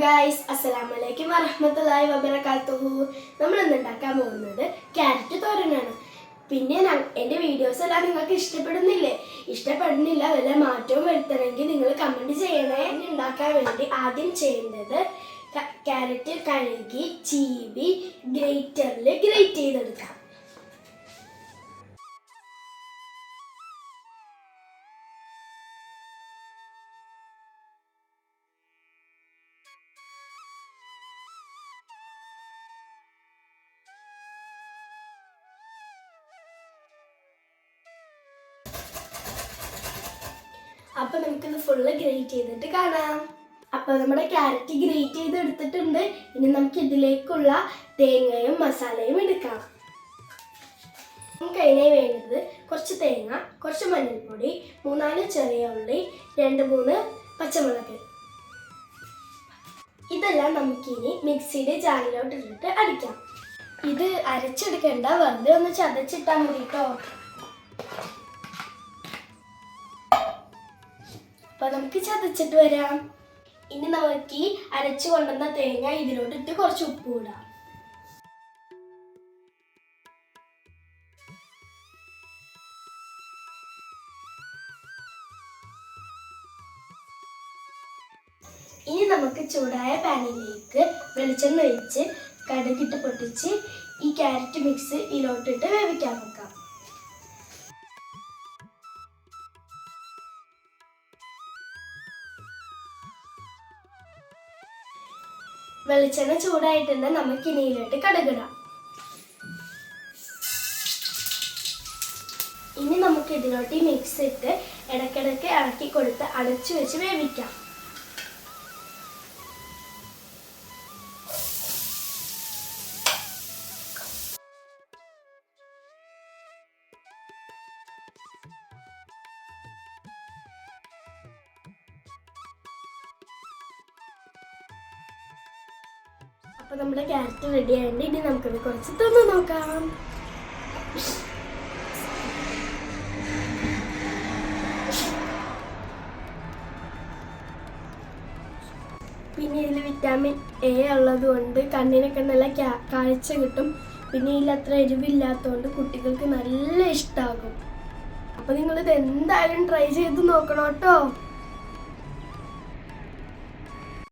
Guys, അസ്സലാമലൈക്കും വറഹ്മത്തുള്ളാഹി വബറകാതുഹു. നമ്മൾ ഇന്ന് ഉണ്ടാക്കാൻ പോകുന്നത് ക്യാരറ്റ് തോരനാണ്. പിന്നെ എൻ്റെ വീഡിയോസ് എല്ലാം നിങ്ങൾക്ക് ഇഷ്ടപ്പെടുന്നില്ല വല്ല മാറ്റവും വരുത്തണമെങ്കിൽ നിങ്ങൾ കമൻറ്റ് ചെയ്യണേ. ഉണ്ടാക്കാൻ വേണ്ടി ആദ്യം ചെയ്യേണ്ടത് ക്യാരറ്റ് കഴുകി ചീവി ഗ്രേറ്ററിൽ ഗ്രേറ്റ് ചെയ്തെടുക്കാം. അപ്പോൾ നമുക്കിത് ഫുള്ള് ഗ്രേറ്റ് ചെയ്തിട്ട് കാണാം. അപ്പോൾ നമ്മുടെ ക്യാരറ്റ് ഗ്രേറ്റ് ചെയ്ത് എടുത്തിട്ടുണ്ട്. ഇനി നമുക്ക് ഇതിലേക്കുള്ള തേങ്ങയും മസാലയും എടുക്കാം. നമുക്ക് അതിനായി വേണ്ടത് കുറച്ച് തേങ്ങ, കുറച്ച് മഞ്ഞൾപ്പൊടി, 3-4 ചെറിയ ഉള്ളി, 2-3 പച്ചമുളക്. ഇതെല്ലാം നമുക്കിനി മിക്സിയുടെ ജാറിലോട്ട് ഇട്ടിട്ട് അടിക്കാം. ഇത് അരച്ചെടുക്കേണ്ട, വെറുതെ ഒന്ന് ചതച്ചിട്ടാൽ മതി കേട്ടോ. അപ്പോൾ നമുക്ക് ചതച്ചിട്ട് വരാം. ഇനി നമുക്ക് ഈ അരച്ചു കൊണ്ടുവന്ന തേങ്ങ ഇതിലോട്ടിട്ട് കുറച്ച് ഉപ്പ് ഇടാം. ഇനി നമുക്ക് ചൂടായ പാനിലേക്ക് വെളിച്ചെണ്ണ ഒഴിച്ച് കടുകിട്ട് പൊട്ടിച്ച് ഈ ക്യാരറ്റ് മിക്സ് ഇതിലോട്ടിട്ട് വേവിക്കാൻ വെക്കാം. വെളിച്ചെണ്ണ ചൂടായിട്ടുണ്ട്. നമുക്ക് ഇനിയിലോട്ട് കടുകിടാം. ഇനി നമുക്ക് ഇതിലോട്ട് ഈ മിക്സ് ഇട്ട് ഇടയ്ക്കിടയ്ക്ക് ഇളക്കി കൊടുത്ത് അടച്ചു വെച്ച് വേവിക്കാം. അപ്പോൾ നമ്മുടെ ക്യാരറ്റ് റെഡി ആയതുകൊണ്ട് ഇനി നമുക്കത് കുറച്ച് തിന്ന് നോക്കാം. പിന്നെ ഇതിൽ വിറ്റാമിൻ എ ഉള്ളത് കൊണ്ട് കണ്ണിനൊക്കെ നല്ല കാഴ്ച കിട്ടും. പിന്നെ ഇതിൽ അത്ര എരിവില്ലാത്തതുകൊണ്ട് കുട്ടികൾക്ക് നല്ല ഇഷ്ടമാകും. അപ്പോൾ നിങ്ങളിത് എന്തായാലും ട്രൈ ചെയ്ത് നോക്കണം കേട്ടോ.